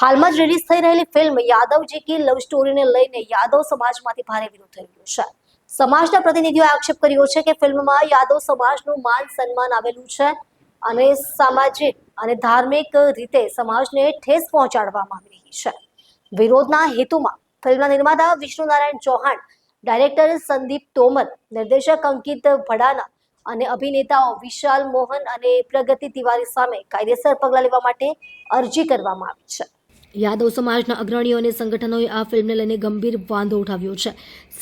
હાલમાં જ રિલીઝ થઈ રહેલી ફિલ્મ યાદવજી કી લવ સ્ટોરીને લઈને યાદવ સમાજમાંથી ભારે વિરોધ થઈ રહ્યો છે. સમાજના પ્રતિનિધિઓએ આક્ષેપ કર્યો છે કે ફિલ્મમાં યાદવ સમાજનું માન સન્માન આવેલું છે અને સામાજિક અને ધાર્મિક રીતે સમાજને ઠેસ પહોંચાડવામાં આવી રહી છે. વિરોધના હેતુમાં ફિલ્મના નિર્માતા વિષ્ણુ નારાયણ ચૌહાણ, ડાયરેક્ટર સંદીપ તોમર, નિર્દેશક અંકિત ભડાના અને અભિનેતાઓ વિશાલ મોહન અને પ્રગતિ તિવારી સામે કાયદેસર પગલાં લેવા માટે અરજી કરવામાં આવી છે. યાદવ સમાજના અગ્રણીઓ અને સંગઠનોએ આ ફિલ્મને લઈને ગંભીર વાંધો ઉઠાવ્યો છે.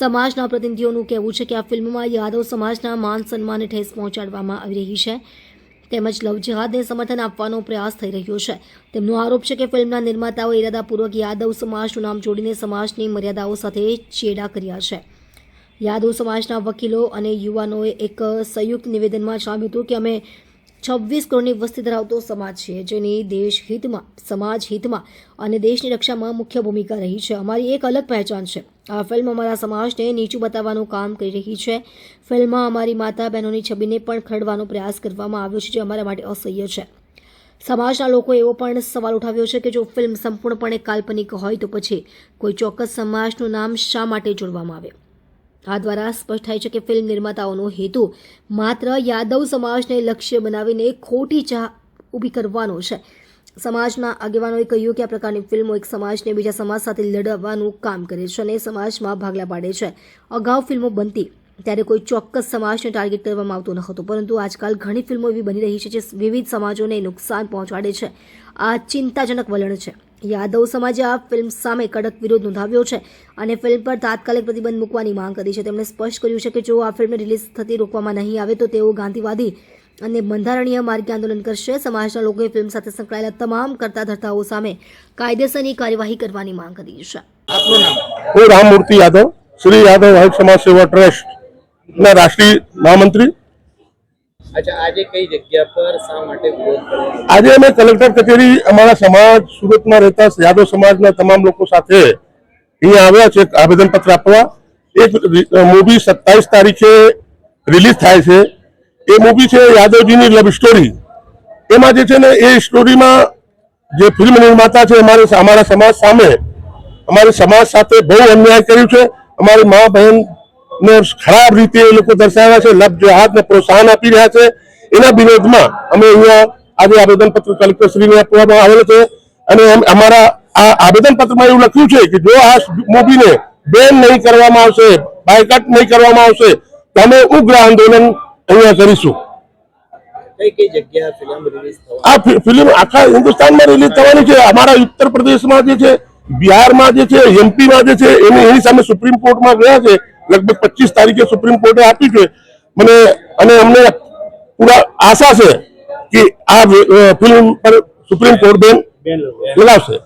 સમાજના પ્રતિનિધિઓનું કહેવું છે કે આ ફિલ્મમાં યાદવ સમાજના માન સન્માનને ઠેસ પહોંચાડવામાં આવી રહી છે તેમજ લવ જિહાદને સમર્થન આપવાનો પ્રયાસ થઈ રહ્યો છે. તેમનો આરોપ છે કે ફિલ્મના નિર્માતાઓ ઇરાદાપૂર્વક યાદવ સમાજનું નામ જોડીને સમાજની મર્યાદાઓ સાથે ચેડા કર્યા છે. યાદવ સમાજના વકીલો અને યુવાનોએ એક સંયુક્ત નિવેદનમાં જણાવ્યું હતું કે અમે 26 કરોડની વસ્તી ધરાવતો સમાજ છે જેની દેશ હિતમાં, સમાજ હિતમાં અને દેશની રક્ષામાં મુખ્ય ભૂમિકા રહી છે. અમારી એક અલગ પહેચાન છે. આ ફિલ્મ અમારા સમાજને નીચું બતાવવાનું કામ કરી રહી છે. ફિલ્મમાં અમારી માતા બહેનોની છબીને પણ ખરડવાનો પ્રયાસ કરવામાં આવ્યો છે જે અમારા માટે અસહ્ય છે. સમાજના લોકોએ એવો પણ સવાલ ઉઠાવ્યો છે કે જો ફિલ્મ સંપૂર્ણપણે કાલ્પનિક હોય તો પછી કોઈ ચોક્કસ સમાજનું નામ શા માટે જોડવામાં આવે? આ દ્વારા સ્પષ્ટ થાય છે કે ફિલ્મ નિર્માતાઓનો હેતુ માત્ર યાદવ સમાજને લક્ષ્ય બનાવીને ખોટી ચાહ ઊભી કરવાનો છે. સમાજના આગેવાનોએ કહ્યું કે આ પ્રકારની ફિલ્મો એક સમાજને બીજા સમાજ સાથે લડવાનું કામ કરે છે અને સમાજમાં ભાગલા પાડે છે. અગાઉ ફિલ્મો બનતી ત્યારે કોઈ ચોક્કસ સમાજને ટાર્ગેટ કરવામાં આવતો ન હતો, પરંતુ આજકાલ ઘણી ફિલ્મો એવી બની રહી છે જે વિવિધ સમાજોને નુકસાન પહોંચાડે છે. આ ચિંતાજનક વલણ છે. યાદવ સમાજે આ ફિલ્મ સામે કડક વિરોધ નોંધાવ્યો છે અને ફિલ્મ પર તાત્કાલિક પ્રતિબંધ મૂકવાની માંગ કરી છે. તેમણે સ્પષ્ટ કર્યું છે કે જો આ ફિલ્મ રિલીઝ થતી રોકવામાં નહીં આવે તો તેઓ ગાંધીવાદી અને બંધારણીય માર્ગે આંદોલન કરશે. સમાજના લોકોએ ફિલ્મ સાથે સંકળાયેલા તમામ કરતા ધર્તાઓ સામે કાયદેસરની કાર્યવાહી કરવાની માંગ કરી છે. હું રામમૂર્તિ યાદવ, શ્રી યાદવ હાઈ સમાજ સેવા ટ્રસ્ટ ના રાષ્ટ્રીય મહામંત્રી. अच्छा, आज कई जगह पर शा માટે વિરોધ કર્યો? આજે અમે કલેક્ટર કચેરી અમારા સમાજ સુરતમાં રહેતા યાદવ સમાજના તમામ લોકો સાથે અહીંયા આવ્યા છે આવેદનપત્ર આપવા. એક મૂવી 27 તારીખે રિલીઝ થાય છે. એ મૂવી છે યાદવજીની લવ સ્ટોરી. એમાં જે છે ને એ સ્ટોરીમાં જે ફિલ્મ નિર્માતા છે અમારા સમાજ સામે, અમારી સમાજ સાથે બહુ અન્યાય કર્યું છે. અમારી મા બહેન ખરાબ રીતે એ લોકો દર્શાવ્યા છે, લવ જિહાદને પ્રોત્સાહન આપી રહ્યા છે. એના વિરોધમાં અમે અહીંયા આજે આવેદનપત્ર કલેક્ટરશ્રીને આપવામાં આવેલો છે અને અમારા આ આવેદનપત્રમાં એવું લખ્યું છે કે જો આ મૂવીને બેન નહીં કરવામાં આવશે, બાયકાટ નહીં કરવામાં આવશે તો અમે ઉગ્ર આંદોલન અહીંયા કરીશું. કઈ જગ્યા ફિલ્મ રિલીઝ થવાની? આ ફિલ્મ આખા હિન્દુસ્તાનમાં રિલીઝ થવાની છે. અમારા ઉત્તર પ્રદેશમાં જે છે, બિહારમાં જે છે, એમપીમાં જે છે, એની સામે સુપ્રીમ કોર્ટમાં ગયા છે. લગભગ 25 તારીખે સુપ્રીમ કોર્ટે આપી છે મને અને અમને પૂરા આશા છે કે આ ફિલ્મ પર સુપ્રીમ કોર્ટ બેન લગાવશે.